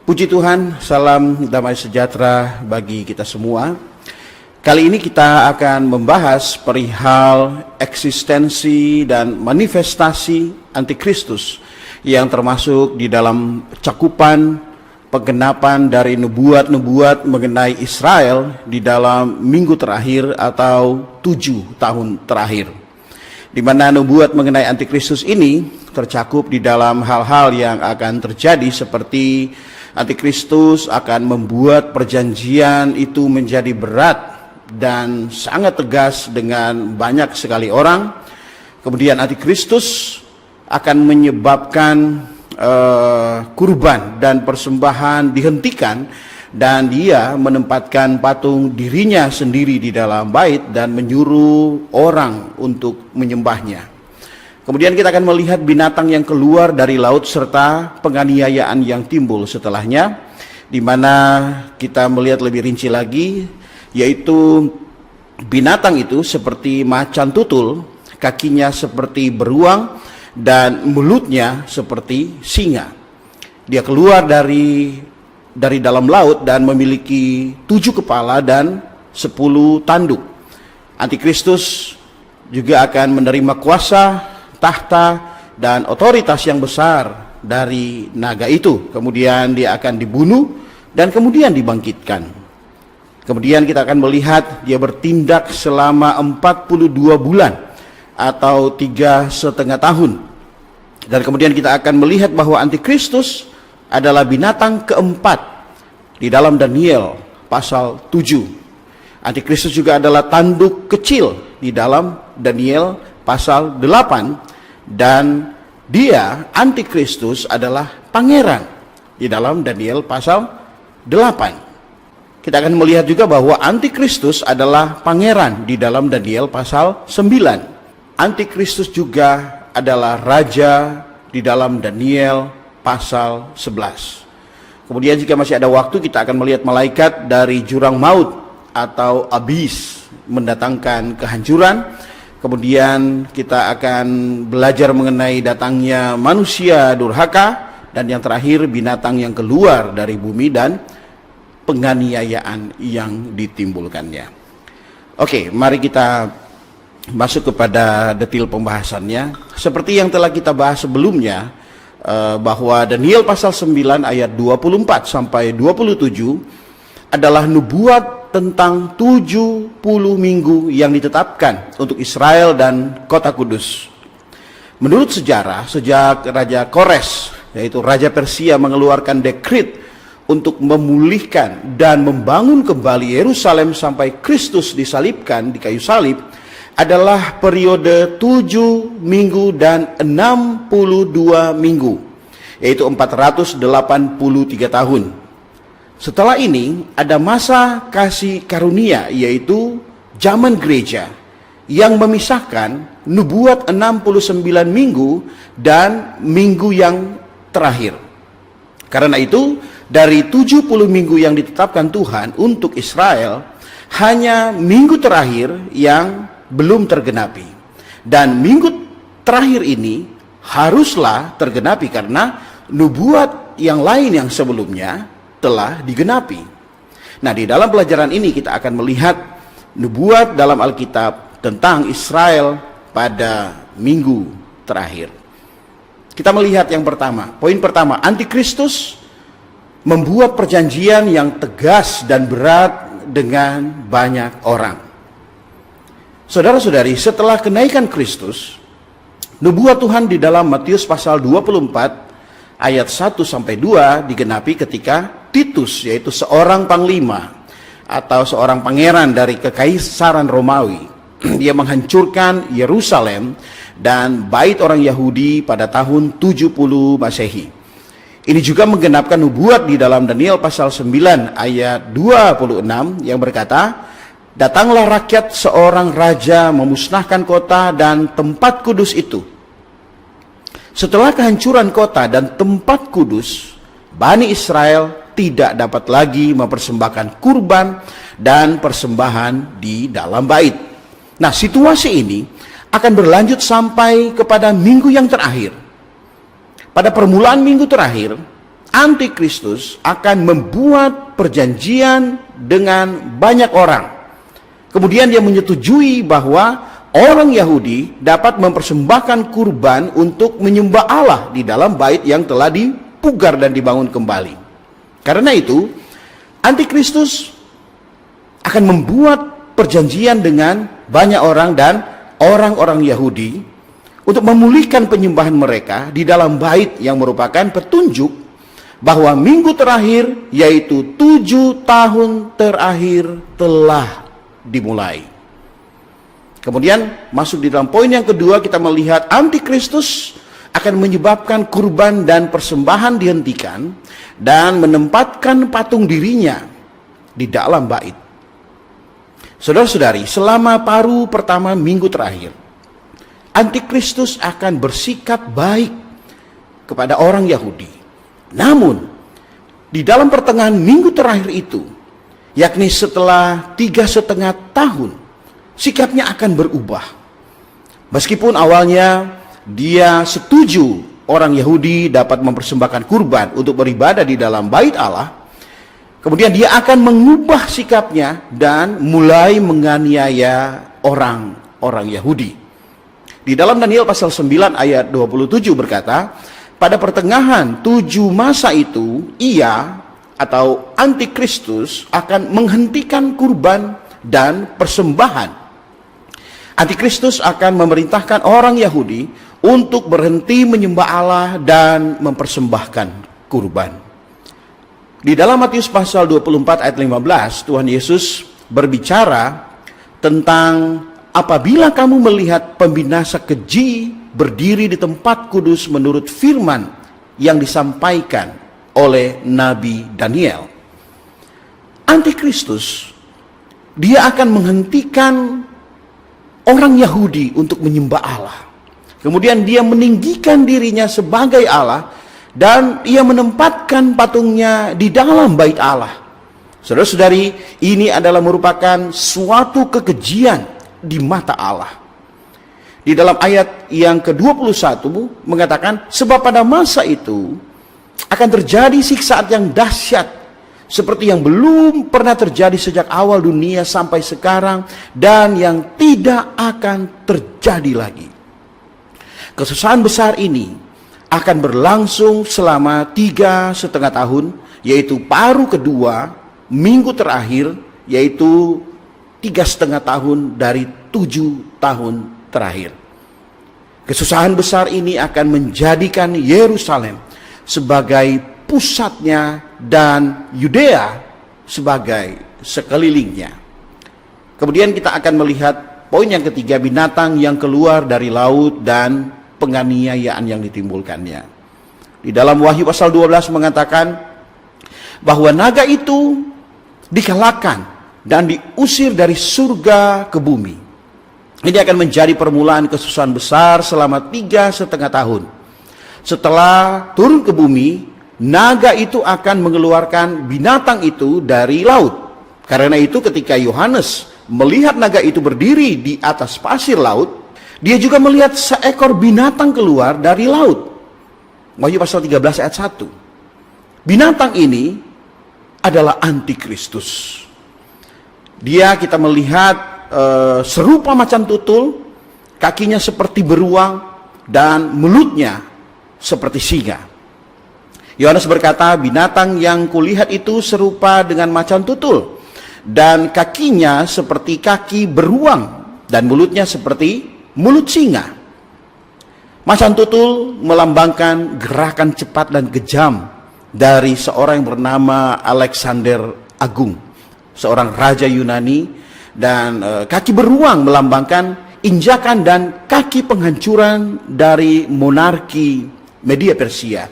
Puji Tuhan, salam damai sejahtera bagi kita semua. Kali ini kita akan membahas perihal eksistensi dan manifestasi Antikristus yang termasuk di dalam cakupan penggenapan dari nubuat-nubuat mengenai Israel di dalam minggu terakhir atau 7 tahun terakhir, di mana nubuat mengenai Antikristus ini tercakup di dalam hal-hal yang akan terjadi, seperti Antikristus akan membuat perjanjian itu menjadi berat dan sangat tegas dengan banyak sekali orang. Kemudian Antikristus akan menyebabkan kurban dan persembahan dihentikan, dan dia menempatkan patung dirinya sendiri di dalam bait dan menyuruh orang untuk menyembahnya. Kemudian kita akan melihat binatang yang keluar dari laut serta penganiayaan yang timbul setelahnya, di mana kita melihat lebih rinci lagi, yaitu binatang itu seperti macan tutul, kakinya seperti beruang, dan mulutnya seperti singa. Dia keluar dari dalam laut dan memiliki 7 kepala dan 10 tanduk. Antikristus juga akan menerima kuasa, tahta, dan otoritas yang besar dari naga itu. Kemudian dia akan dibunuh dan kemudian dibangkitkan. Kemudian kita akan melihat dia bertindak selama 42 bulan atau 3,5 tahun. Dan kemudian kita akan melihat bahwa Antikristus adalah binatang keempat di dalam Daniel pasal 7. Antikristus juga adalah tanduk kecil di dalam Daniel pasal 8. Dan dia, Antikristus, adalah pangeran di dalam Daniel pasal 8. Kita akan melihat juga bahwa Antikristus adalah pangeran di dalam Daniel pasal 9. Antikristus juga adalah raja di dalam Daniel pasal 11. Kemudian jika masih ada waktu, kita akan melihat malaikat dari jurang maut atau abis mendatangkan kehancuran. Kemudian kita akan belajar mengenai datangnya manusia durhaka, dan yang terakhir binatang yang keluar dari bumi dan penganiayaan yang ditimbulkannya. Oke, mari kita masuk kepada detail pembahasannya. Seperti yang telah kita bahas sebelumnya, bahwa Daniel pasal 9 ayat 24 sampai 27 adalah nubuat tentang 70 minggu yang ditetapkan untuk Israel dan kota kudus. Menurut sejarah, sejak Raja Kores, yaitu Raja Persia, mengeluarkan dekret untuk memulihkan dan membangun kembali Yerusalem sampai Kristus disalibkan di kayu salib, adalah periode 7 minggu dan 62 minggu, yaitu 483 tahun. Setelah ini ada masa kasih karunia, yaitu zaman gereja, yang memisahkan nubuat 69 minggu dan minggu yang terakhir. Karena itu, dari 70 minggu yang ditetapkan Tuhan untuk Israel, hanya minggu terakhir yang belum tergenapi. Dan minggu terakhir ini haruslah tergenapi karena nubuat yang lain yang sebelumnya telah digenapi. Nah, di dalam pelajaran ini kita akan melihat nubuat dalam Alkitab tentang Israel pada minggu terakhir. Kita melihat yang pertama, poin pertama, Antikristus membuat perjanjian yang tegas dan berat dengan banyak orang. Saudara-saudari, setelah kenaikan Kristus, nubuat Tuhan di dalam Matius pasal 24 ayat 1 sampai 2 digenapi ketika Titus, yaitu seorang panglima atau seorang pangeran dari kekaisaran Romawi, dia menghancurkan Yerusalem dan bait orang Yahudi pada tahun 70 Masehi. Ini juga menggenapkan nubuat di dalam Daniel pasal 9 ayat 26 yang berkata, "Datanglah rakyat seorang raja memusnahkan kota dan tempat kudus itu. Setelah kehancuran kota dan tempat kudus, Bani Israel tidak dapat lagi mempersembahkan kurban dan persembahan di dalam bait." Nah, situasi ini akan berlanjut sampai kepada minggu yang terakhir. Pada permulaan minggu terakhir, Antikristus akan membuat perjanjian dengan banyak orang. Kemudian dia menyetujui bahwa orang Yahudi dapat mempersembahkan kurban untuk menyembah Allah di dalam bait yang telah dipugar dan dibangun kembali. Karena itu, Antikristus akan membuat perjanjian dengan banyak orang dan orang-orang Yahudi untuk memulihkan penyembahan mereka di dalam bait yang merupakan petunjuk bahwa minggu terakhir, yaitu 7 tahun terakhir, telah dimulai. Kemudian masuk di dalam poin yang kedua, kita melihat Antikristus akan menyebabkan kurban dan persembahan dihentikan dan menempatkan patung dirinya di dalam bait. Saudara-saudari, selama paruh pertama minggu terakhir, Antikristus akan bersikap baik kepada orang Yahudi. Namun, di dalam pertengahan minggu terakhir itu, yakni setelah 3,5 tahun, sikapnya akan berubah. Meskipun awalnya dia setuju orang Yahudi dapat mempersembahkan kurban untuk beribadah di dalam bait Allah, kemudian dia akan mengubah sikapnya dan mulai menganiaya orang-orang Yahudi. Di dalam Daniel pasal 9 ayat 27 berkata, pada pertengahan 7 masa itu, ia atau Antikristus akan menghentikan kurban dan persembahan. Antikristus akan memerintahkan orang Yahudi untuk berhenti menyembah Allah dan mempersembahkan kurban. Di dalam Matius pasal 24 ayat 15, Tuhan Yesus berbicara tentang apabila kamu melihat pembinasa keji berdiri di tempat kudus menurut firman yang disampaikan oleh Nabi Daniel. Antikristus, dia akan menghentikan orang Yahudi untuk menyembah Allah. Kemudian dia meninggikan dirinya sebagai Allah dan ia menempatkan patungnya di dalam bait Allah. Saudara-saudari, ini adalah merupakan suatu kekejian di mata Allah. Di dalam ayat yang ke-21 mengatakan, sebab pada masa itu akan terjadi siksaan yang dahsyat seperti yang belum pernah terjadi sejak awal dunia sampai sekarang dan yang tidak akan terjadi lagi. Kesusahan besar ini akan berlangsung selama 3,5 tahun, yaitu paruh kedua, minggu terakhir, yaitu 3,5 tahun dari 7 tahun terakhir. Kesusahan besar ini akan menjadikan Yerusalem sebagai pusatnya dan Yudea sebagai sekelilingnya. Kemudian kita akan melihat poin yang ketiga, binatang yang keluar dari laut dan penganiayaan yang ditimbulkannya. Di dalam Wahyu pasal 12 mengatakan bahwa naga itu dikalahkan dan diusir dari surga ke bumi. Ini akan menjadi permulaan kesusahan besar selama 3,5 tahun. Setelah turun ke bumi, naga itu akan mengeluarkan binatang itu dari laut. Karena itu ketika Yohanes melihat naga itu berdiri di atas pasir laut, dia juga melihat seekor binatang keluar dari laut. Wahyu pasal 13 ayat 1. Binatang ini adalah Antikristus. Dia kita melihat serupa macan tutul, kakinya seperti beruang, dan mulutnya seperti singa. Yohanes berkata, binatang yang kulihat itu serupa dengan macan tutul, dan kakinya seperti kaki beruang, dan mulutnya seperti mulut singa. Macan tutul melambangkan gerakan cepat dan kejam dari seorang yang bernama Alexander Agung, seorang raja Yunani. Dan kaki beruang melambangkan injakan dan kaki penghancuran dari monarki Media Persia.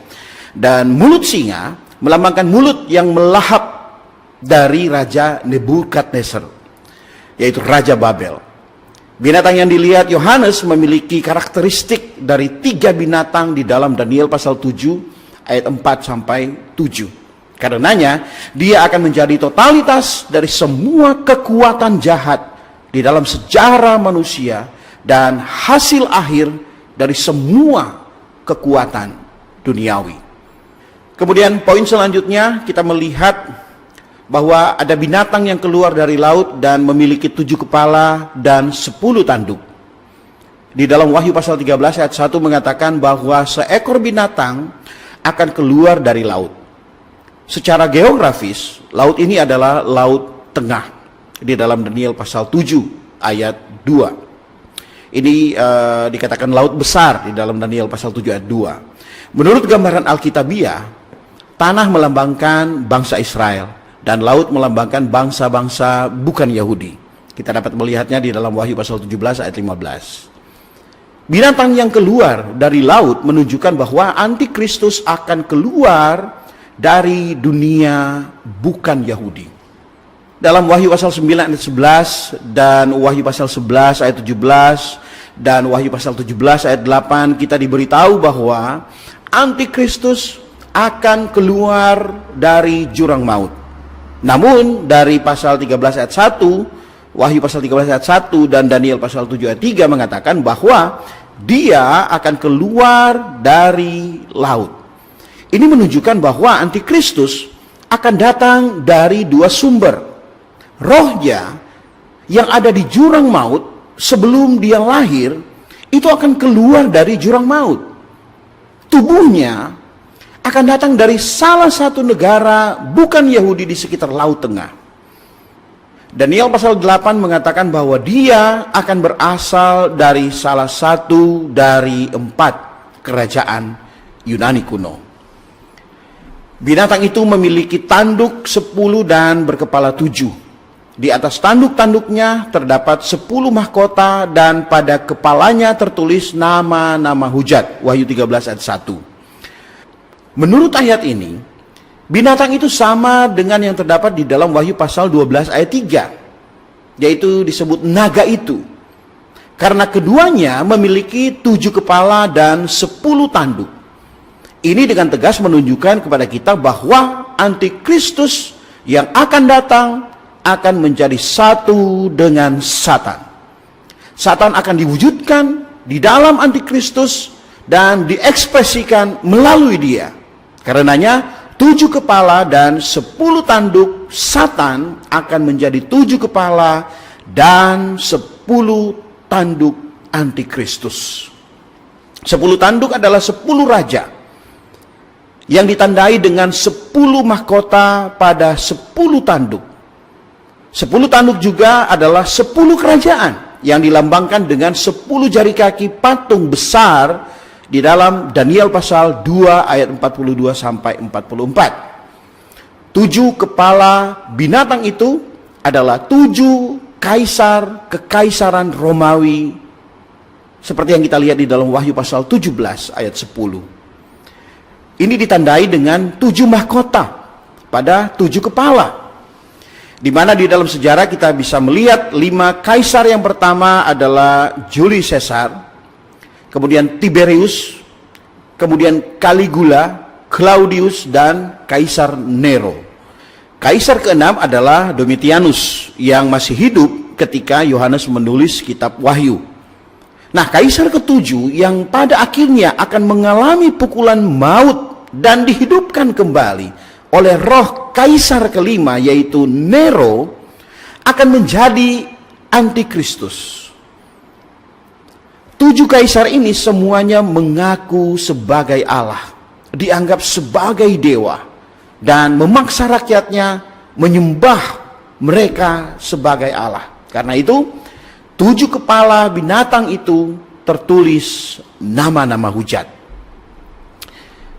Dan mulut singa melambangkan mulut yang melahap dari Raja Nebukadnezar, yaitu Raja Babel. Binatang yang dilihat Yohanes memiliki karakteristik dari 3 binatang di dalam Daniel pasal 7 ayat 4 sampai 7. Karenanya, dia akan menjadi totalitas dari semua kekuatan jahat di dalam sejarah manusia dan hasil akhir dari semua kekuatan duniawi. Kemudian poin selanjutnya kita melihat bahwa ada binatang yang keluar dari laut dan memiliki 7 kepala dan 10 tanduk. Di dalam Wahyu pasal 13 ayat 1 mengatakan bahwa seekor binatang akan keluar dari laut. Secara geografis, laut ini adalah Laut Tengah. Di dalam Daniel pasal 7 ayat 2. Ini dikatakan laut besar di dalam Daniel pasal 7 ayat 2. Menurut gambaran Alkitabiah, tanah melambangkan bangsa Israel dan laut melambangkan bangsa-bangsa bukan Yahudi. Kita dapat melihatnya di dalam Wahyu pasal 17 ayat 15. Binatang yang keluar dari laut menunjukkan bahwa antikristus akan keluar dari dunia bukan Yahudi. Dalam Wahyu pasal 9 ayat 11 dan Wahyu pasal 11 ayat 17 dan Wahyu pasal 17 ayat 8 kita diberitahu bahwa antikristus akan keluar dari jurang maut. Namun dari pasal 13 ayat 1, Wahyu pasal 13 ayat 1 dan Daniel pasal 7 ayat 3 mengatakan bahwa dia akan keluar dari laut. Ini menunjukkan bahwa antikristus akan datang dari 2 sumber. Rohnya yang ada di jurang maut sebelum dia lahir itu akan keluar dari jurang maut. Tubuhnya akan datang dari salah satu negara bukan Yahudi di sekitar Laut Tengah. Daniel pasal 8 mengatakan bahwa dia akan berasal dari salah satu dari 4 kerajaan Yunani kuno. Binatang itu memiliki tanduk 10 dan berkepala 7. Di atas tanduk-tanduknya terdapat 10 mahkota dan pada kepalanya tertulis nama-nama hujat. Wahyu 13 ayat 1. Menurut ayat ini, binatang itu sama dengan yang terdapat di dalam Wahyu pasal 12 ayat 3, yaitu disebut naga itu. Karena keduanya memiliki 7 kepala dan 10 tanduk. Ini dengan tegas menunjukkan kepada kita bahwa antikristus yang akan datang akan menjadi satu dengan Satan. Satan akan diwujudkan di dalam antikristus dan diekspresikan melalui dia. Karenanya 7 kepala dan 10 tanduk Satan akan menjadi 7 kepala dan 10 tanduk antikristus. 10 tanduk adalah 10 raja yang ditandai dengan 10 mahkota pada 10 tanduk. 10 tanduk juga adalah 10 kerajaan yang dilambangkan dengan 10 jari kaki patung besar di dalam Daniel pasal 2 ayat 42 sampai 44. 7 kepala binatang itu adalah 7 kaisar kekaisaran Romawi seperti yang kita lihat di dalam Wahyu pasal 17 ayat 10. Ini ditandai dengan 7 mahkota pada 7 kepala. Di mana di dalam sejarah kita bisa melihat 5 kaisar. Yang pertama adalah Julius Caesar, kemudian Tiberius, kemudian Caligula, Claudius, dan Kaisar Nero. Kaisar keenam adalah Domitianus yang masih hidup ketika Yohanes menulis kitab Wahyu. Nah, kaisar ketujuh yang pada akhirnya akan mengalami pukulan maut dan dihidupkan kembali oleh roh kaisar kelima yaitu Nero akan menjadi antikristus. 7 kaisar ini semuanya mengaku sebagai Allah, dianggap sebagai dewa, dan memaksa rakyatnya menyembah mereka sebagai Allah. Karena itu 7 kepala binatang itu tertulis nama-nama hujat.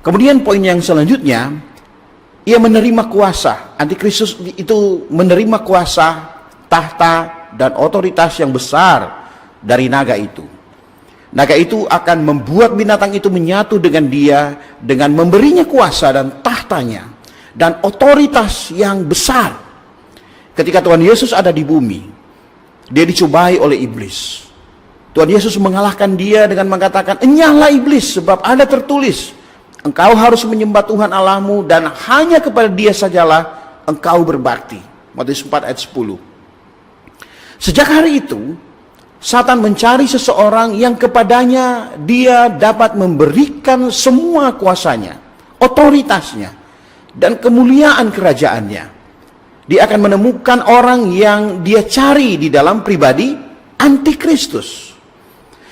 Kemudian poin yang selanjutnya, ia menerima kuasa. Antikristus itu menerima kuasa, tahta, dan otoritas yang besar dari naga itu. Naga itu akan membuat binatang itu menyatu dengan dia dengan memberinya kuasa dan tahtanya dan otoritas yang besar. Ketika Tuhan Yesus ada di bumi, dia dicobai oleh iblis. Tuhan Yesus mengalahkan dia dengan mengatakan, "Enyahlah iblis, sebab ada tertulis, engkau harus menyembah Tuhan Allahmu dan hanya kepada dia sajalah engkau berbakti." Matius 4 ayat 10. Sejak hari itu, Satan mencari seseorang yang kepadanya dia dapat memberikan semua kuasanya, otoritasnya, dan kemuliaan kerajaannya. Dia akan menemukan orang yang dia cari di dalam pribadi antikristus.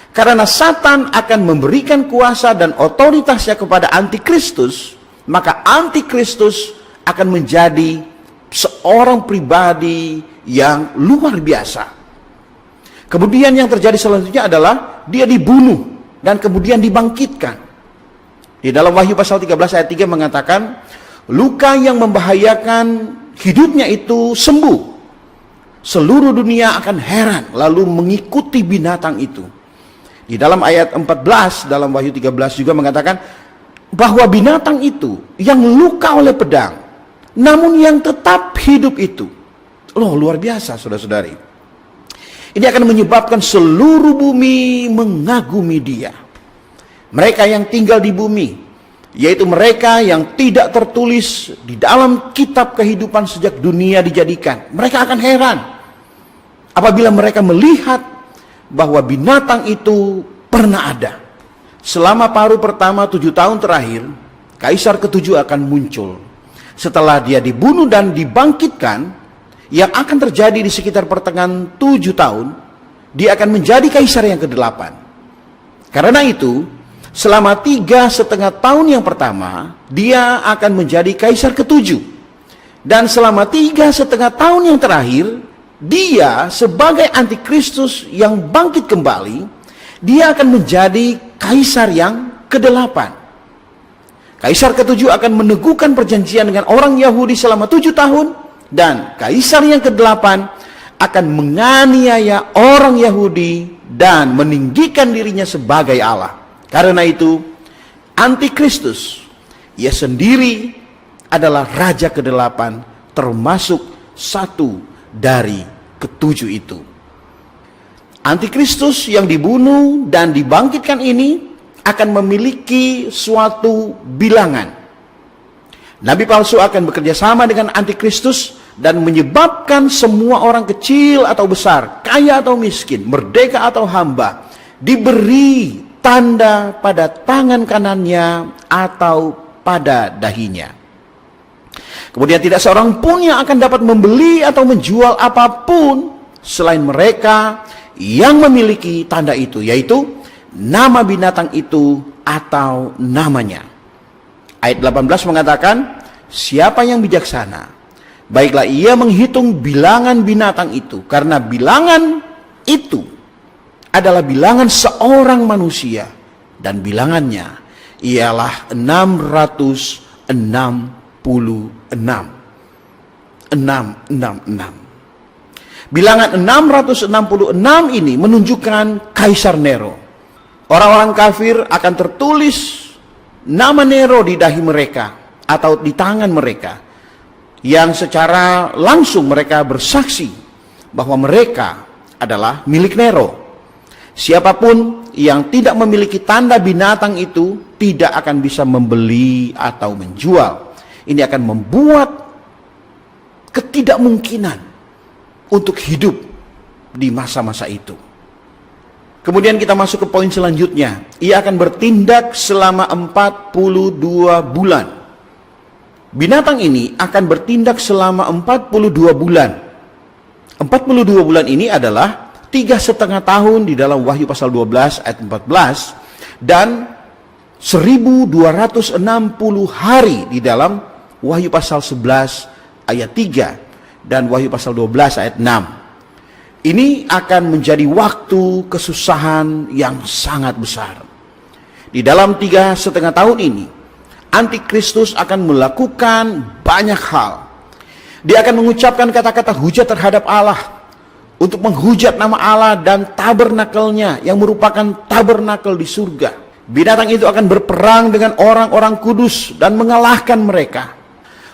Karena Satan akan memberikan kuasa dan otoritasnya kepada antikristus, maka antikristus akan menjadi seorang pribadi yang luar biasa. Kemudian yang terjadi selanjutnya adalah dia dibunuh dan kemudian dibangkitkan. Di dalam Wahyu pasal 13 ayat 3 mengatakan, luka yang membahayakan hidupnya itu sembuh. Seluruh dunia akan heran lalu mengikuti binatang itu. Di dalam ayat 14 dalam Wahyu 13 juga mengatakan bahwa binatang itu yang luka oleh pedang, namun yang tetap hidup itu. Loh, luar biasa saudara-saudari. Ini akan menyebabkan seluruh bumi mengagumi dia. Mereka yang tinggal di bumi, yaitu mereka yang tidak tertulis di dalam kitab kehidupan sejak dunia dijadikan, mereka akan heran apabila mereka melihat bahwa binatang itu pernah ada. Selama paruh pertama 7 tahun terakhir, kaisar ke-7 akan muncul. Setelah dia dibunuh dan dibangkitkan, yang akan terjadi di sekitar pertengahan 7 tahun, dia akan menjadi kaisar yang ke-8. Karena itu, selama 3,5 tahun yang pertama, dia akan menjadi kaisar ke-7. Dan selama 3,5 tahun yang terakhir, dia sebagai antikristus yang bangkit kembali, dia akan menjadi kaisar yang ke-8. Kaisar ke-7 akan meneguhkan perjanjian dengan orang Yahudi selama 7 tahun, dan kaisar yang ke-8 akan menganiaya orang Yahudi dan meninggikan dirinya sebagai Allah. Karena itu, antikristus, ia sendiri adalah raja ke-8, termasuk satu dari ke-7 itu. Antikristus yang dibunuh dan dibangkitkan ini akan memiliki suatu bilangan. Nabi palsu akan bekerja sama dengan antikristus dan menyebabkan semua orang kecil atau besar, kaya atau miskin, merdeka atau hamba, diberi tanda pada tangan kanannya atau pada dahinya. Kemudian tidak seorang pun yang akan dapat membeli atau menjual apapun selain mereka yang memiliki tanda itu, yaitu nama binatang itu atau namanya. Ayat 18 mengatakan, siapa yang bijaksana, baiklah ia menghitung bilangan binatang itu, karena bilangan itu adalah bilangan seorang manusia, dan bilangannya ialah 666. Bilangan 666 ini menunjukkan Kaisar Nero. Orang-orang kafir akan tertulis nama Nero di dahi mereka atau di tangan mereka, yang secara langsung mereka bersaksi bahwa mereka adalah milik Nero. Siapapun yang tidak memiliki tanda binatang itu tidak akan bisa membeli atau menjual. Ini akan membuat ketidakmungkinan untuk hidup di masa-masa itu. Kemudian kita masuk ke poin selanjutnya. Ia akan bertindak selama 42 bulan. Binatang ini akan bertindak selama 42 bulan. 42 bulan ini adalah 3,5 tahun di dalam Wahyu pasal 12 ayat 14 dan 1260 hari di dalam Wahyu pasal 11 ayat 3 dan Wahyu pasal 12 ayat 6. Ini akan menjadi waktu kesusahan yang sangat besar. Di dalam 3,5 tahun ini, Antikristus akan melakukan banyak hal. Dia akan mengucapkan kata-kata hujat terhadap Allah, untuk menghujat nama Allah dan tabernakelnya yang merupakan tabernakel di surga. Binatang itu akan berperang dengan orang-orang kudus dan mengalahkan mereka.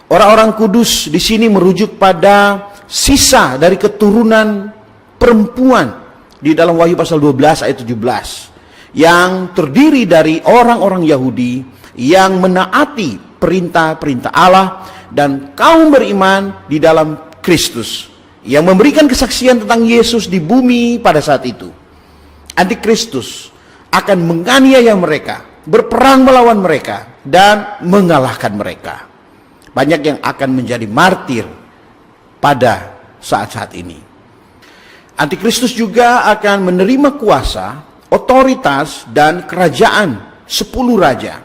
Orang-orang kudus di sini merujuk pada sisa dari keturunan perempuan di dalam Wahyu pasal 12 ayat 17 yang terdiri dari orang-orang Yahudi yang menaati perintah-perintah Allah dan kaum beriman di dalam Kristus yang memberikan kesaksian tentang Yesus di bumi pada saat itu. Antikristus akan menganiaya mereka, berperang melawan mereka, dan mengalahkan mereka. Banyak yang akan menjadi martir pada saat-saat ini. Antikristus juga akan menerima kuasa, otoritas, dan kerajaan 10 raja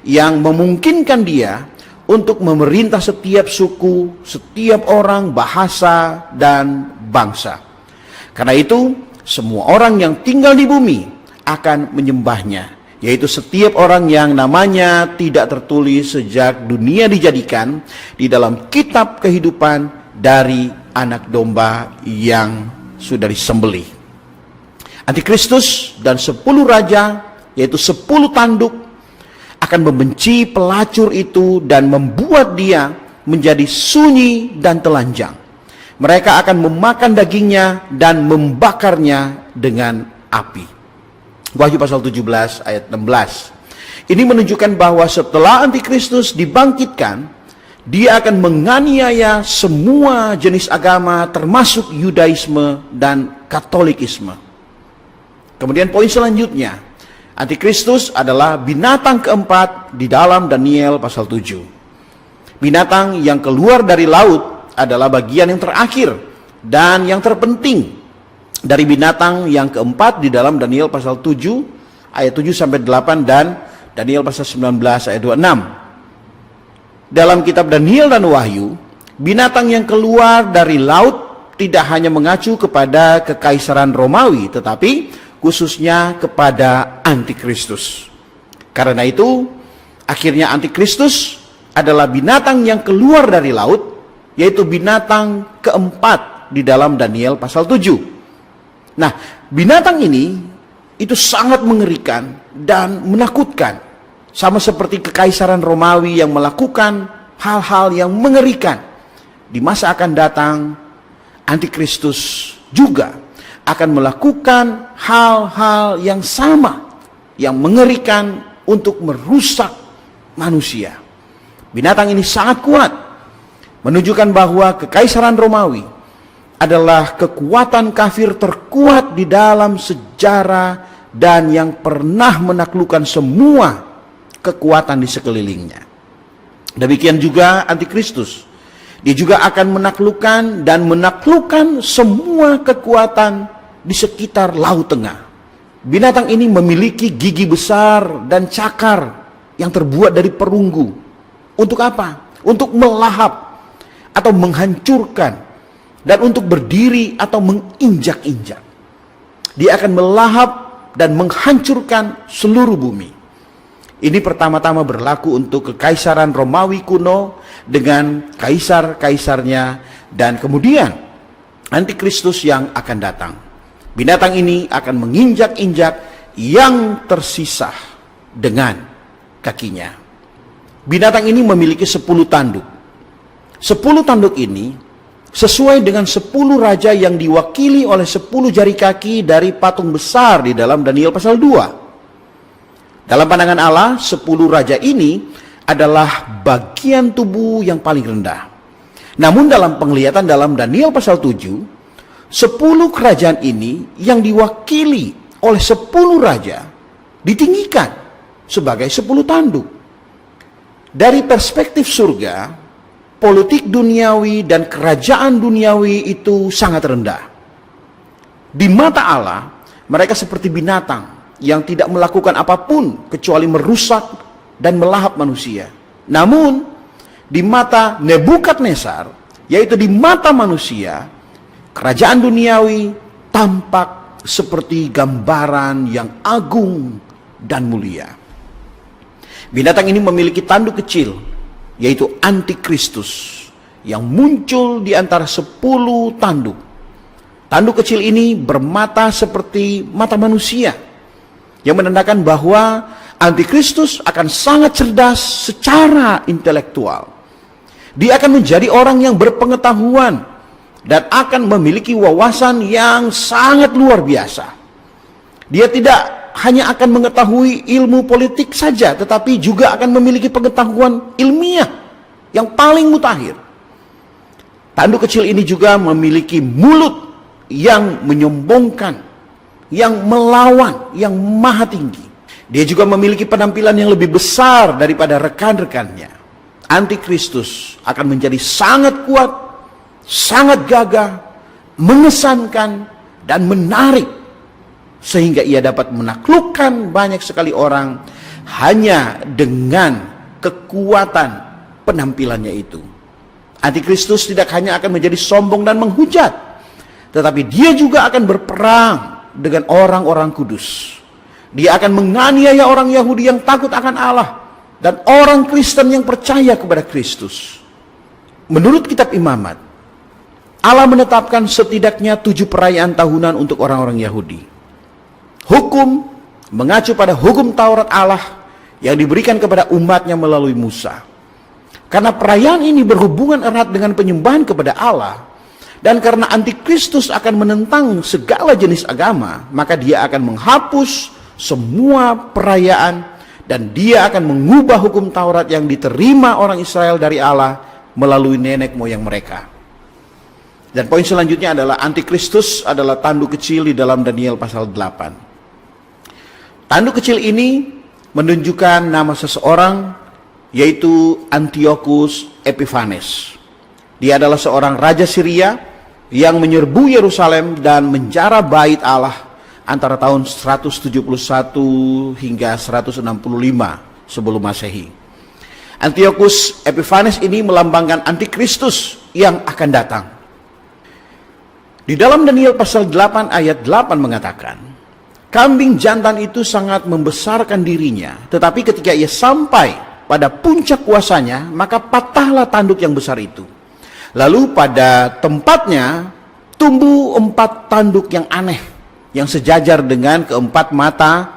yang memungkinkan dia untuk memerintah setiap suku, setiap orang, bahasa, dan bangsa. Karena itu, semua orang yang tinggal di bumi akan menyembahnya, yaitu setiap orang yang namanya tidak tertulis sejak dunia dijadikan di dalam kitab kehidupan dari anak domba yang sudah disembelih. Antikristus dan 10 raja, yaitu 10 tanduk, akan membenci pelacur itu dan membuat dia menjadi sunyi dan telanjang. Mereka akan memakan dagingnya dan membakarnya dengan api. Wahyu pasal 17 ayat 16. Ini menunjukkan bahwa setelah Antikristus dibangkitkan, dia akan menganiaya semua jenis agama termasuk Yudaisme dan Katolikisme. Kemudian poin selanjutnya, Antikristus adalah binatang keempat di dalam Daniel pasal 7. Binatang yang keluar dari laut adalah bagian yang terakhir dan yang terpenting dari binatang yang keempat di dalam Daniel pasal 7 ayat 7 sampai 8 dan Daniel pasal 19 ayat 26. Dalam kitab Daniel dan Wahyu, binatang yang keluar dari laut tidak hanya mengacu kepada kekaisaran Romawi, tetapi khususnya kepada Antikristus. Karena itu, akhirnya Antikristus adalah binatang yang keluar dari laut, yaitu binatang keempat di dalam Daniel pasal 7. Nah, binatang ini itu sangat mengerikan dan menakutkan, sama seperti kekaisaran Romawi yang melakukan hal-hal yang mengerikan. Di masa akan datang, Antikristus juga akan melakukan hal-hal yang sama, yang mengerikan untuk merusak manusia. Binatang ini sangat kuat, menunjukkan bahwa kekaisaran Romawi adalah kekuatan kafir terkuat di dalam sejarah dan yang pernah menaklukkan semua kekuatan di sekelilingnya. Demikian juga Antikristus. Dia juga akan menaklukkan semua kekuatan di sekitar Laut Tengah. Binatang ini memiliki gigi besar dan cakar yang terbuat dari perunggu. Untuk apa? Untuk melahap atau menghancurkan dan untuk berdiri atau menginjak-injak. Dia akan melahap dan menghancurkan seluruh bumi. Ini pertama-tama berlaku untuk kekaisaran Romawi kuno dengan kaisar-kaisarnya dan kemudian Antikristus yang akan datang. Binatang ini akan menginjak-injak yang tersisa dengan kakinya. Binatang ini memiliki 10 tanduk. 10 tanduk ini sesuai dengan 10 raja yang diwakili oleh 10 jari kaki dari patung besar di dalam Daniel pasal 2. Dalam pandangan Allah, 10 raja ini adalah bagian tubuh yang paling rendah. Namun dalam penglihatan dalam Daniel pasal 7, 10 kerajaan ini yang diwakili oleh 10 raja ditinggikan sebagai 10 tanduk. Dari perspektif surga, politik duniawi dan kerajaan duniawi itu sangat rendah. Di mata Allah, mereka seperti binatang yang tidak melakukan apapun kecuali merusak dan melahap manusia. Namun, di mata Nebukadnezar, yaitu di mata manusia, kerajaan duniawi tampak seperti gambaran yang agung dan mulia. Binatang ini memiliki tanduk kecil, yaitu Antikristus, yang muncul di antara 10 tanduk. Tanduk kecil ini bermata seperti mata manusia, yang menandakan bahwa Antikristus akan sangat cerdas secara intelektual. Dia akan menjadi orang yang berpengetahuan dan akan memiliki wawasan yang sangat luar biasa. Dia tidak hanya akan mengetahui ilmu politik saja, tetapi juga akan memiliki pengetahuan ilmiah yang paling mutakhir. Tanduk kecil ini juga memiliki mulut yang menyombongkan, yang melawan, yang maha tinggi. Dia juga memiliki penampilan yang lebih besar daripada rekan-rekannya. Antikristus akan menjadi sangat kuat, sangat gagah, mengesankan, dan menarik, sehingga ia dapat menaklukkan banyak sekali orang hanya dengan kekuatan penampilannya itu. Antikristus tidak hanya akan menjadi sombong dan menghujat, tetapi dia juga akan berperang dengan orang-orang kudus. Dia akan menganiaya orang Yahudi yang takut akan Allah dan orang Kristen yang percaya kepada Kristus. Menurut kitab Imamat, Allah menetapkan setidaknya 7 perayaan tahunan untuk orang-orang Yahudi. Hukum mengacu pada hukum Taurat Allah yang diberikan kepada umatnya melalui Musa. Karena perayaan ini berhubungan erat dengan penyembahan kepada Allah, dan karena antikristus akan menentang segala jenis agama, maka dia akan menghapus semua perayaan, dan dia akan mengubah hukum Taurat yang diterima orang Israel dari Allah melalui nenek moyang mereka. Dan poin selanjutnya adalah antikristus adalah tanduk kecil di dalam Daniel pasal 8. Tanduk kecil ini menunjukkan nama seseorang, yaitu Antiochus Epiphanes. Dia adalah seorang raja Syria yang menyerbu Yerusalem dan menjara bait Allah antara tahun 171 hingga 165 sebelum Masehi. Antiochus Epiphanes ini melambangkan antikristus yang akan datang. Di dalam Daniel pasal 8 ayat 8 mengatakan, kambing jantan itu sangat membesarkan dirinya, tetapi ketika ia sampai pada puncak kuasanya, maka patahlah tanduk yang besar itu. Lalu pada tempatnya tumbuh 4 tanduk yang aneh, yang sejajar dengan keempat mata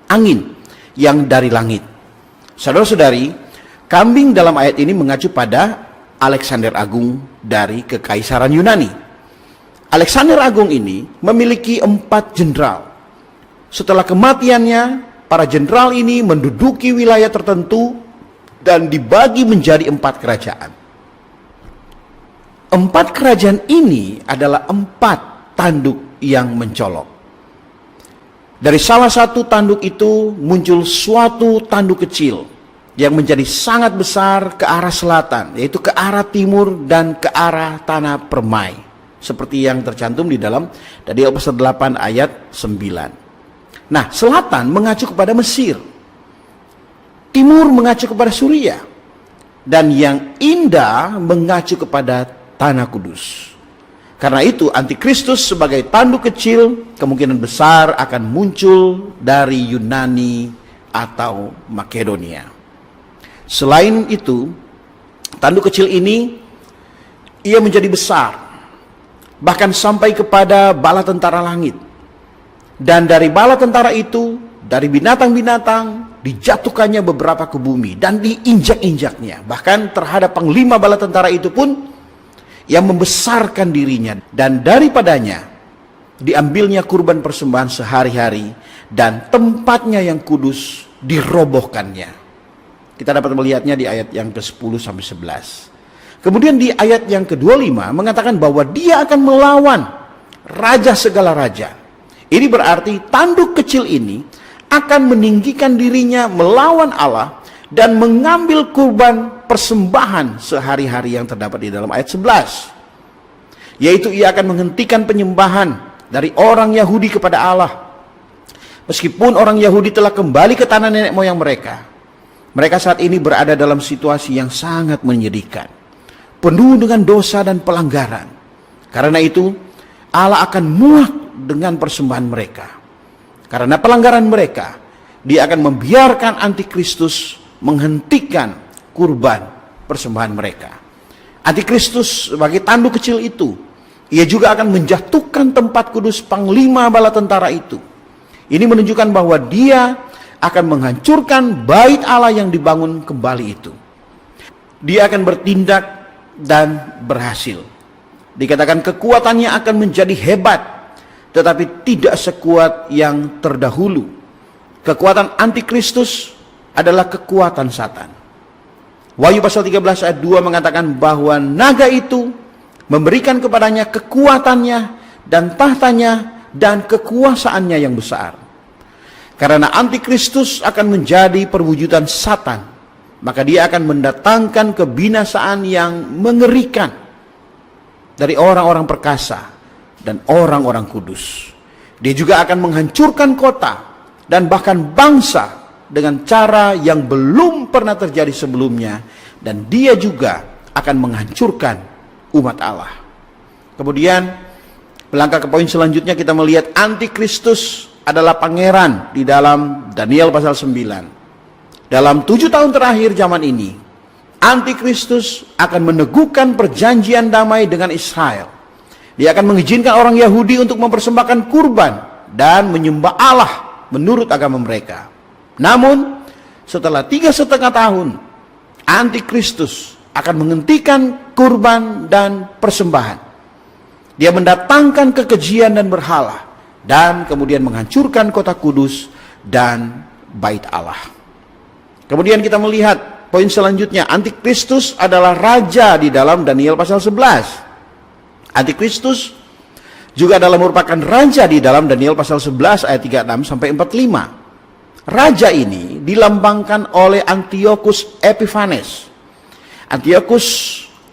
angin yang dari langit. Saudara-saudari, kambing dalam ayat ini mengacu pada Alexander Agung dari Kekaisaran Yunani. Alexander Agung ini memiliki 4 jenderal. Setelah kematiannya, para jenderal ini menduduki wilayah tertentu dan dibagi menjadi 4 kerajaan. 4 kerajaan ini adalah 4 tanduk yang mencolok. Dari salah satu tanduk itu muncul suatu tanduk kecil yang menjadi sangat besar ke arah selatan, yaitu ke arah timur dan ke arah tanah permai, seperti yang tercantum di dalam Daniel pasal 8 ayat 9. Nah, selatan mengacu kepada Mesir, timur mengacu kepada Suria, dan yang indah mengacu kepada tanah kudus. Karena itu antikristus sebagai tanduk kecil kemungkinan besar akan muncul dari Yunani atau Makedonia. Selain itu, tanduk kecil ini ia menjadi besar, bahkan sampai kepada bala tentara langit. Dan dari bala tentara itu, dari binatang-binatang dijatuhkannya beberapa ke bumi dan diinjak-injaknya. Bahkan terhadap panglima bala tentara itu pun yang membesarkan dirinya, dan daripadanya diambilnya kurban persembahan sehari-hari, dan tempatnya yang kudus dirobohkannya. Kita dapat melihatnya di ayat yang ke-10 sampai 11. Kemudian di ayat yang ke-25 mengatakan bahwa dia akan melawan raja segala raja. Ini berarti tanduk kecil ini akan meninggikan dirinya melawan Allah dan mengambil kurban persembahan sehari-hari yang terdapat di dalam ayat 11. Yaitu ia akan menghentikan penyembahan dari orang Yahudi kepada Allah. Meskipun orang Yahudi telah kembali ke tanah nenek moyang mereka, mereka saat ini berada dalam situasi yang sangat menyedihkan, penuh dengan dosa dan pelanggaran. Karena itu Allah akan muak dengan persembahan mereka. Karena pelanggaran mereka, dia akan membiarkan antikristus menghentikan kurban persembahan mereka. Antikristus sebagai tanduk kecil itu, ia juga akan menjatuhkan tempat kudus panglima bala tentara itu. Ini menunjukkan bahwa dia akan menghancurkan bait Allah yang dibangun kembali itu. Dia akan bertindak dan berhasil. Dikatakan kekuatannya akan menjadi hebat, tetapi tidak sekuat yang terdahulu. Kekuatan antikristus adalah kekuatan Satan. Wahyu pasal 13 ayat 2 mengatakan bahwa naga itu memberikan kepadanya kekuatannya dan tahtanya dan kekuasaannya yang besar. Karena antikristus akan menjadi perwujudan Satan, maka dia akan mendatangkan kebinasaan yang mengerikan dari orang-orang perkasa dan orang-orang kudus. Dia juga akan menghancurkan kota dan bahkan bangsa dengan cara yang belum pernah terjadi sebelumnya, dan dia juga akan menghancurkan umat Allah. Kemudian melangkah ke poin selanjutnya, kita melihat antikristus adalah pangeran di dalam Daniel pasal 9. Dalam 7 tahun terakhir zaman ini, antikristus akan meneguhkan perjanjian damai dengan Israel. Dia akan mengizinkan orang Yahudi untuk mempersembahkan kurban dan menyembah Allah menurut agama mereka. Namun setelah 3,5 tahun, antikristus akan menghentikan kurban dan persembahan. Dia mendatangkan kekejian dan berhala, dan kemudian menghancurkan kota kudus dan bait Allah. Kemudian kita melihat poin selanjutnya, antikristus adalah raja di dalam Daniel pasal 11. Antikristus juga adalah merupakan raja di dalam Daniel pasal 11 ayat 36 sampai 45. Raja ini dilambangkan oleh Antiochus Epiphanes. Antiochus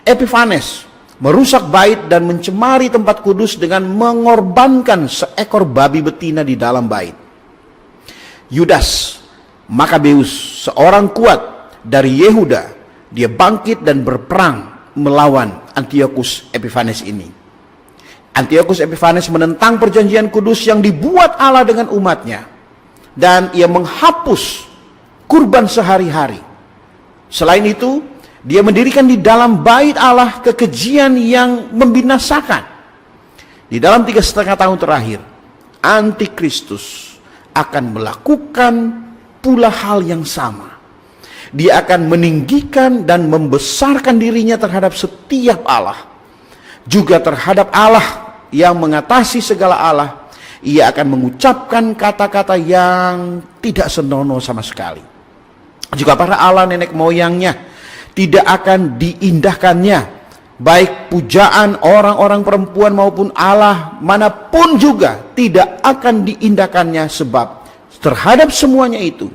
Epiphanes merusak bait dan mencemari tempat kudus dengan mengorbankan seekor babi betina di dalam bait. Yudas Makabeus, seorang kuat dari Yehuda, dia bangkit dan berperang melawan Antiochus Epiphanes ini. Antiochus Epiphanes menentang perjanjian kudus yang dibuat Allah dengan umatnya, dan ia menghapus kurban sehari-hari. Selain itu, dia mendirikan di dalam bait Allah kekejian yang membinasakan. Di dalam 3,5 tahun terakhir, antikristus akan melakukan pula hal yang sama. Dia akan meninggikan dan membesarkan dirinya terhadap setiap Allah, juga terhadap Allah yang mengatasi segala Allah. Ia akan mengucapkan kata-kata yang tidak senonoh sama sekali. Juga para Allah nenek moyangnya tidak akan diindahkannya, baik pujaan orang-orang perempuan maupun Allah manapun juga tidak akan diindahkannya, sebab terhadap semuanya itu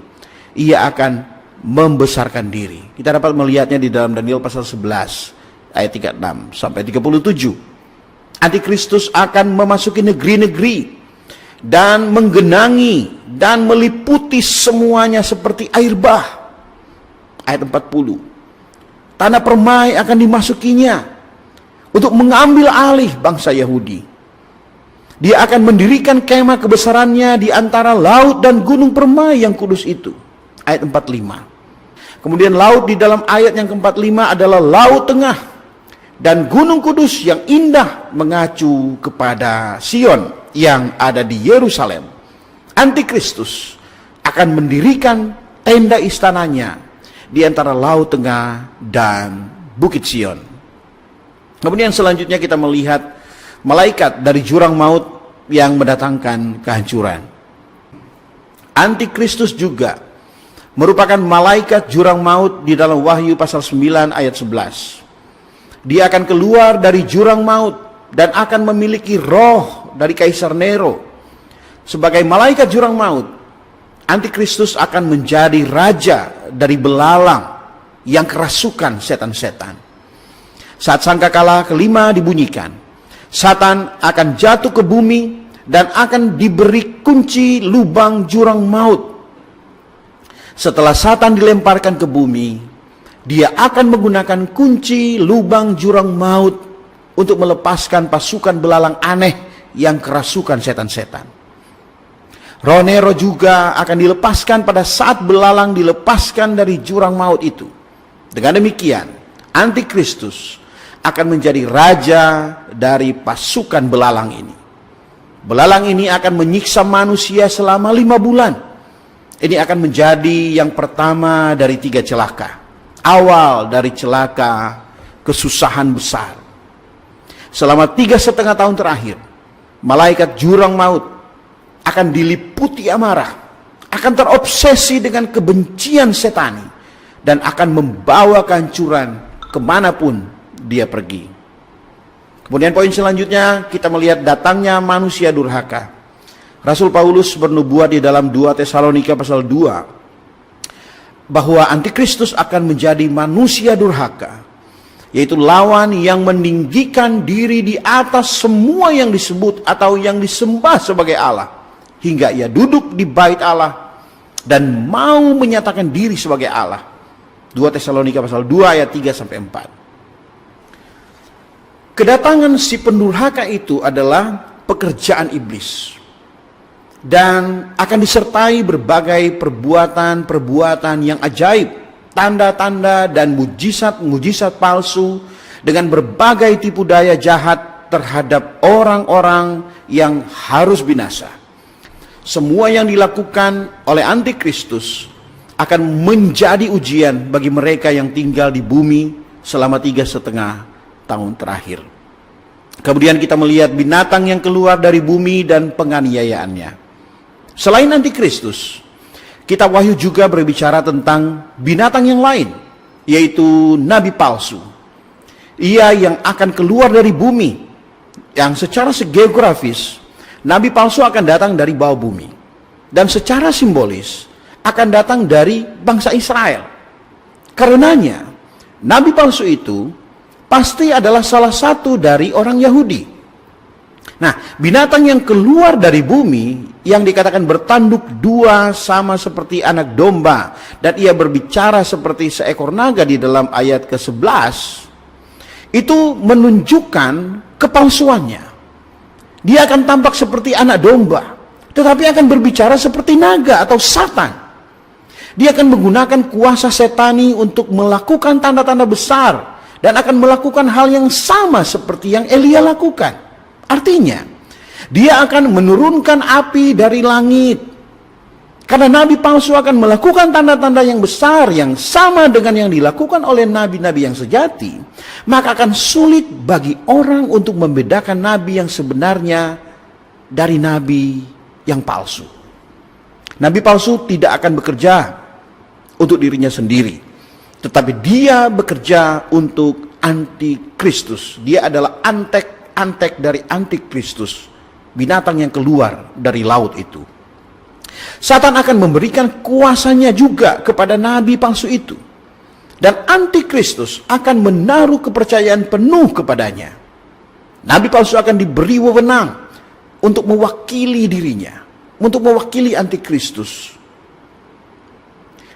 ia akan membesarkan diri. Kita dapat melihatnya di dalam Daniel pasal 11 ayat 36 sampai 37. Antikristus akan memasuki negeri-negeri dan menggenangi dan meliputi semuanya seperti air bah. Ayat 40. Tanah permai akan dimasukinya untuk mengambil alih bangsa Yahudi. Dia akan mendirikan kemah kebesarannya di antara laut dan gunung permai yang kudus itu. Ayat 45. Kemudian laut di dalam ayat yang ke-45 adalah laut tengah, dan gunung kudus yang indah mengacu kepada Sion yang ada di Yerusalem. Antikristus akan mendirikan tenda istananya di antara laut tengah dan bukit Sion. Kemudian selanjutnya kita melihat malaikat dari jurang maut yang mendatangkan kehancuran. Antikristus juga merupakan malaikat jurang maut di dalam Wahyu pasal 9 ayat 11. Dia akan keluar dari jurang maut dan akan memiliki roh dari Kaisar Nero. Sebagai malaikat jurang maut, antikristus akan menjadi raja dari belalang yang kerasukan setan-setan. Saat sangkakala kelima dibunyikan, Satan akan jatuh ke bumi dan akan diberi kunci lubang jurang maut. Setelah Satan dilemparkan ke bumi, dia akan menggunakan kunci lubang jurang maut untuk melepaskan pasukan belalang aneh yang kerasukan setan-setan. Roh Nero juga akan dilepaskan pada saat belalang dilepaskan dari jurang maut itu. Dengan demikian, antikristus akan menjadi raja dari pasukan belalang ini. Belalang ini akan menyiksa manusia selama 5 bulan. Ini akan menjadi yang pertama dari 3 celaka. Awal dari celaka kesusahan besar. Selama 3,5 tahun terakhir, malaikat jurang maut akan diliputi amarah, akan terobsesi dengan kebencian setani, dan akan membawa kehancuran kemanapun dia pergi. Kemudian poin selanjutnya kita melihat datangnya manusia durhaka. Rasul Paulus bernubuat di dalam 2 Tesalonika pasal 2 bahwa antikristus akan menjadi manusia durhaka, yaitu lawan yang meninggikan diri di atas semua yang disebut atau yang disembah sebagai Allah, hingga ia duduk di bait Allah dan mau menyatakan diri sebagai Allah. 2 Tesalonika pasal 2 ayat 3 sampai 4. Kedatangan si pendurhaka itu adalah pekerjaan iblis, dan akan disertai berbagai perbuatan-perbuatan yang ajaib, tanda-tanda dan mujizat-mujizat palsu, dengan berbagai tipu daya jahat terhadap orang-orang yang harus binasa. Semua yang dilakukan oleh antikristus akan menjadi ujian bagi mereka yang tinggal di bumi selama 3,5 tahun terakhir. Kemudian kita melihat binatang yang keluar dari bumi dan penganiayaannya. Selain antikristus, kitab Wahyu juga berbicara tentang binatang yang lain, yaitu nabi palsu. Ia yang akan keluar dari bumi, yang secara geografis, nabi palsu akan datang dari bawah bumi, dan secara simbolis akan datang dari bangsa Israel. Karenanya, nabi palsu itu pasti adalah salah satu dari orang Yahudi. Nah, binatang yang keluar dari bumi yang dikatakan bertanduk dua sama seperti anak domba, dan ia berbicara seperti seekor naga di dalam ayat ke-11, itu menunjukkan kepalsuannya. Dia akan tampak seperti anak domba, tetapi akan berbicara seperti naga atau Satan. Dia akan menggunakan kuasa setani untuk melakukan tanda-tanda besar, dan akan melakukan hal yang sama seperti yang Elia lakukan. Artinya, dia akan menurunkan api dari langit. Karena nabi palsu akan melakukan tanda-tanda yang besar yang sama dengan yang dilakukan oleh nabi-nabi yang sejati, maka akan sulit bagi orang untuk membedakan nabi yang sebenarnya dari nabi yang palsu. Nabi palsu tidak akan bekerja untuk dirinya sendiri, tetapi dia bekerja untuk antikristus. Dia adalah antek dari antikristus, binatang yang keluar dari laut itu. Satan akan memberikan kuasanya juga kepada nabi palsu itu, dan antikristus akan menaruh kepercayaan penuh kepadanya. Nabi palsu akan diberi wewenang untuk mewakili dirinya, untuk mewakili antikristus.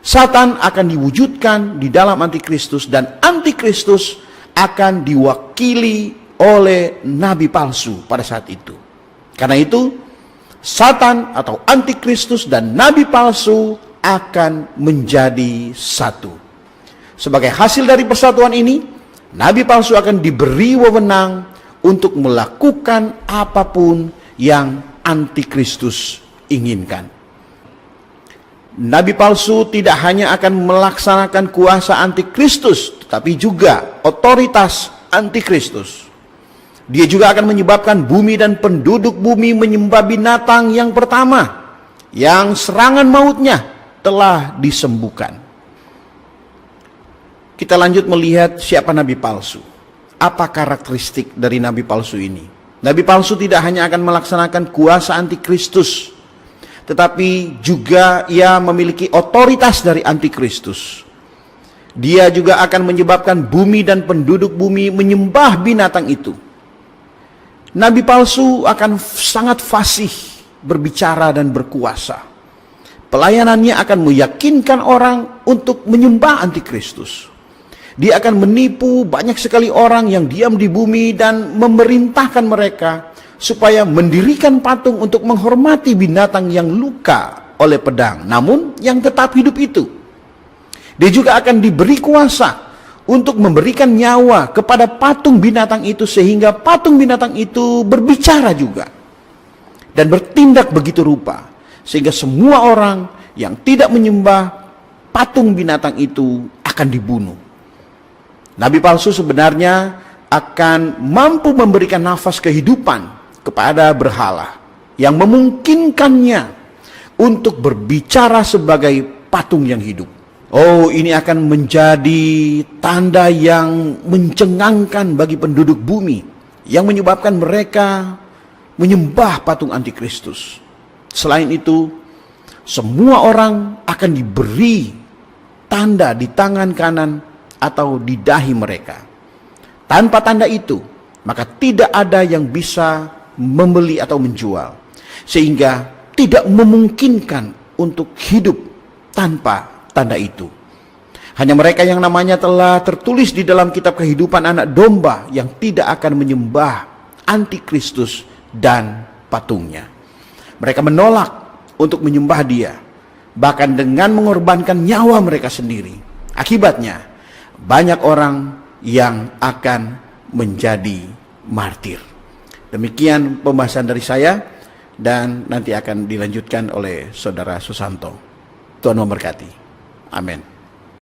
Satan akan diwujudkan di dalam antikristus, dan antikristus akan diwakili oleh nabi palsu pada saat itu. Karena itu, Satan atau antikristus dan nabi palsu akan menjadi satu. Sebagai hasil dari persatuan ini, nabi palsu akan diberi wewenang untuk melakukan apapun yang antikristus inginkan. Nabi palsu tidak hanya akan melaksanakan kuasa antikristus, tetapi juga otoritas antikristus. Dia juga akan menyebabkan bumi dan penduduk bumi menyembah binatang yang pertama, yang serangan mautnya telah disembuhkan. Kita lanjut melihat siapa nabi palsu. Apa karakteristik dari nabi palsu ini? Nabi palsu tidak hanya akan melaksanakan kuasa antikristus, tetapi juga ia memiliki otoritas dari antikristus. Dia juga akan menyebabkan bumi dan penduduk bumi menyembah binatang itu. Nabi palsu akan sangat fasih berbicara dan berkuasa. Pelayanannya akan meyakinkan orang untuk menyembah antikristus. Dia akan menipu banyak sekali orang yang diam di bumi dan memerintahkan mereka supaya mendirikan patung untuk menghormati binatang yang luka oleh pedang, namun yang tetap hidup itu. Dia juga akan diberi kuasa untuk memberikan nyawa kepada patung binatang itu, sehingga patung binatang itu berbicara juga dan bertindak begitu rupa, sehingga semua orang yang tidak menyembah patung binatang itu akan dibunuh. Nabi palsu sebenarnya akan mampu memberikan nafas kehidupan kepada berhala yang memungkinkannya untuk berbicara sebagai patung yang hidup. Oh, ini akan menjadi tanda yang mencengangkan bagi penduduk bumi, yang menyebabkan mereka menyembah patung antikristus. Selain itu, semua orang akan diberi tanda di tangan kanan atau di dahi mereka. Tanpa tanda itu, maka tidak ada yang bisa membeli atau menjual, sehingga tidak memungkinkan untuk hidup tanpa tanda itu. Hanya mereka yang namanya telah tertulis di dalam kitab kehidupan anak domba yang tidak akan menyembah antikristus dan patungnya. Mereka menolak untuk menyembah dia, bahkan dengan mengorbankan nyawa mereka sendiri. Akibatnya, banyak orang yang akan menjadi martir. Demikian pembahasan dari saya, dan nanti akan dilanjutkan oleh Saudara Susanto. Tuhan memberkati. Amin.